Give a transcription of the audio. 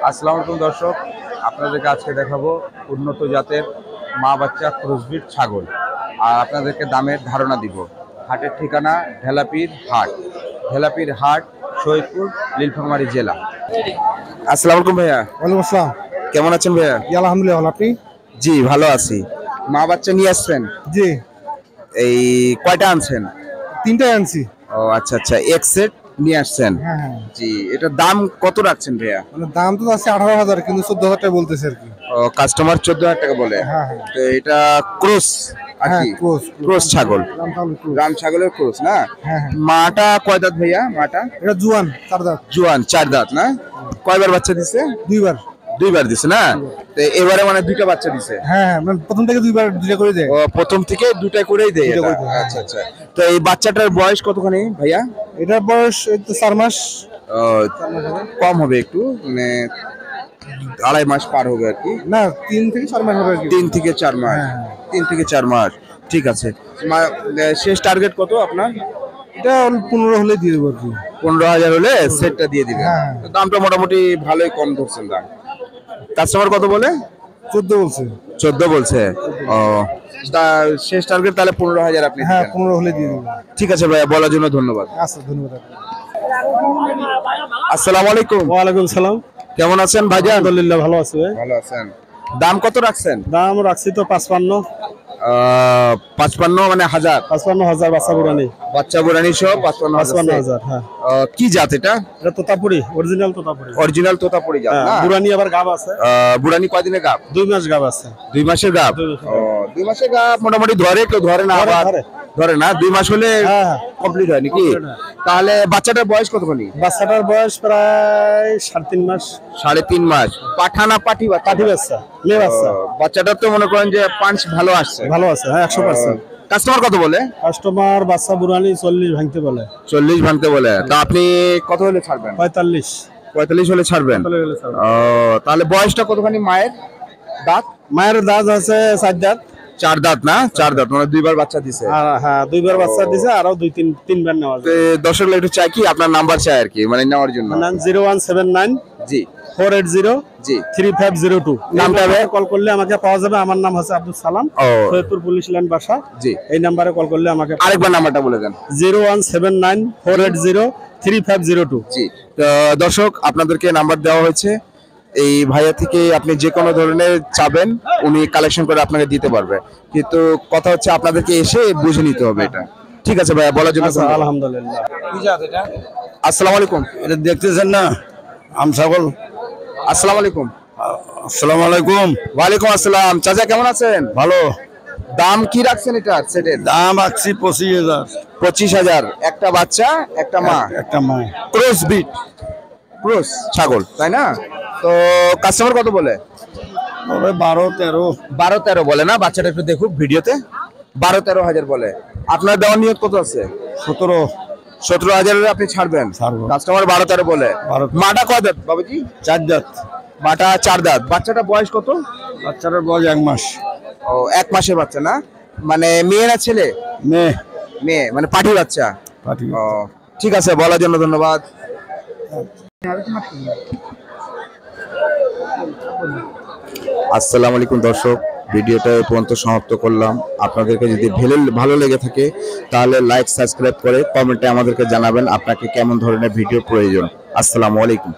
আসসালামু আলাইকুম দর্শক, আপনাদেরকে আজকে দেখাবো উন্নত জাতের মা বাচ্চা ক্রসবিট ছাগল, আর আপনাদেরকে দামের ধারণা দিব। হাটের ঠিকানা ঢেলাপির হাট, শহীদপুর, নীলফামারী জেলা। আসসালামু আলাইকুম ভাইয়া। ওয়ালাইকুম আসসালাম। কেমন আছেন ভাইয়া? আলহামদুলিল্লাহ, ভালো। আপনি? জি ভালো আছি। মা বাচ্চা নিয়ে আসছেন? জি। এই কয়টা আনছেন? 3টাই আনছি। ও আচ্ছা আচ্ছা, এক সেট নিয়ে আসছেন। হ্যাঁ। জি, এটার দাম কত রাখছেন ভাইয়া? মানে দাম তো আছে 18,000, কিন্তু 14,000 টাকা বলতেছে আর কি। ও, কাস্টমার 14,000 টাকা বলে। হ্যাঁ। তো এটা ক্রস আর কি? ক্রস ছাগল, রাম ছাগলের ক্রস না? হ্যাঁ। মাটা কয় দাঁত ভাইয়া? মাটা এটা জুয়ান 4 দাঁত। জুয়ান 4 দাঁত না? কয়বার বাচ্চা দিছে? 2বার। 2বার দিছে না? তো এবারে মানে 2টা বাচ্চা দিছে? হ্যাঁ, মানে প্রথম থেকে 2বার 2টা করে দেয়। ও, প্রথম থেকে 2টা করেই দেয় এটা? আচ্ছা আচ্ছা। তো এই বাচ্চাটার বয়স কতখানি ভাইয়া? এটার বয়স এই তো 4 মাস। কম হবে একটু, মানে 2.5 মাস পার হবে আর কি। না, 3 থেকে 4 মাস হবে আর কি। 3 থেকে 4 মাস। 3 থেকে 4 মাস, ঠিক আছে। শেষ টার্গেট কত আপনার? এটা 15 হলে দিয়ে দেবো আর কি। 15,000 হলে সেটটা দিয়ে দিবেন। দামটা মোটামুটি ভালোই কম ধরছেন দাম। কাস্টমার কত বলে? 14 বলছে। 14 বলছে। ও, শেষ টার্গেট তাহলে 15,000 আপনি? হ্যাঁ, 15 হলে দিয়ে দেবো। ঠিক আছে ভাইয়া, বলার জন্য ধন্যবাদ। আচ্ছা, ধন্যবাদ। আসসালামু আলাইকুম। ওয়ালাইকুম সালাম। কেমন আছেন ভাইজান? আলহামদুলিল্লাহ, ভালো আছি ভাই। ভালো আছেন। দাম কত রাখছেন? দাম রাখছি তো 55। 55 মানে 1000? 55,000 বাচ্চা বুড়ানি। বাচ্চা বুড়ানি সহ 55,000। হ্যাঁ। কি জাত এটা? এটা তোতাপুরি, অরিজিনাল তোতাপুরি। অরিজিনাল তোতাপুরি জাত না? বুড়ানি আবার গাব আছে। বুড়ানি কয়দিনের গাব? 2 মাস গাব আছে। 2 মাসের গাব? 2 মাসের গাব মোটামুটি ধরে, কেউ ধরে না আবার ধরে না। 2 মাস হলে কমপ্লিট হয় নাকি? তাহলে বাচ্চাটার বয়স কতখানি? বাচ্চাটার বয়স প্রায় 3.5 মাস। 3.5 মাস। পাঠা না পাঠি? পাঠি বাচ্চা, মেয়ে বাচ্চা। বাচ্চাটার তো মনে করেন যে পাঁচ ভালো আসছে? ভালো আছে, হ্যাঁ, 100%। কাস্টমার কত বলে? কাস্টমার বাচ্চা বুড়ানি 40 ভাঙতে বলে। 40 ভাঙতে বলে। তা আপনি কত হলে ছাড়বেন? 45 হলে ছাড়বেন। তাহলে বয়সটা কতখানি মায়ের? দাঁত? মায়ের দাঁত আছে 4 দাঁত। 4 দাঁত না? 4 দাঁত মানে 2বার বাচ্চা দিছে। হ্যাঁ, 2বার বাচ্চা দিছে, আরো 2-3বার নেওয়া যাবে। দর্শক একটু চাই কি আপনার নাম্বার চাই আর কি, মানে নেওয়ার জন্য। 0179 জি 480 জি 3502। নামটা কল করলে আমাকে পাওয়া যাবে। আমার নাম হচ্ছে আব্দুল সালাম, সৈয়দপুর পুলিশ লাইন বাসা। জি, এই নাম্বারে কল করলে আমাকে। আরেকবার নাম্বারটা বলে দেন। 0179 480 3502। জি, তো দর্শক আপনাদেরকে নাম্বার দেওয়া হয়েছে। এই ভাইয়া থেকে আপনি যে কোনো ধরনের চাবেন উনি কালেকশন করে আপনাকে দিতে পারবে, কিন্তু কথা হচ্ছে আপনাদেরকে এসে বুঝে নিতে হবে এটা। ঠিক আছে ভাইয়া, বলার জন্য আলহামদুলিল্লাহ। আসসালামু আলাইকুম। এটা দেখতেছেন না আম ছাগল? আসসালামু আলাইকুম। আসসালামু আলাইকুম। ওয়ালাইকুম আসসালাম। চাচা কেমন আছেন? ভালো। দাম কি রাখছেন এটার সেটের? দাম রাখছি 25,000। 25,000। একটা বাচ্চা একটা মা? একটা মা। ক্রস ছাগল তাই না? তো কাস্টমার কত বলে? 12-13 বলে না? বাচ্চাটা একটু দেখুক ভিডিওতে। 12-13,000 বলে। আপনার দেওয়ার নিয়ত কত আছে? 17,000 আপনি ছাড়বেন? কাস্টমার 12-13 বলে। মাটা কয় দাঁত বাবুজি? 4 দাঁত। মাটা 4 দাঁত। বাচ্চাটা বয়স কত? বাচ্চাটার বয়স 1 মাস। ও, 1 মাসের বাচ্চা না? মানে মেয়ে না ছেলে? মেয়ে মানে পাঠি বাচ্চা? ও, ঠিক আছে, বলার জন্য ধন্যবাদ। আসসালামু আলাইকুম দর্শক, ভিডিওটা এই পর্যন্ত সমাপ্ত করলাম। আপনাদেরকে যদি ভালো লেগে থাকে তাহলে লাইক সাবস্ক্রাইব করে কমেন্টে আমাদেরকে জানাবেন আপনাকে কেমন ধরনের ভিডিও প্রয়োজন। আসসালামু আলাইকুম।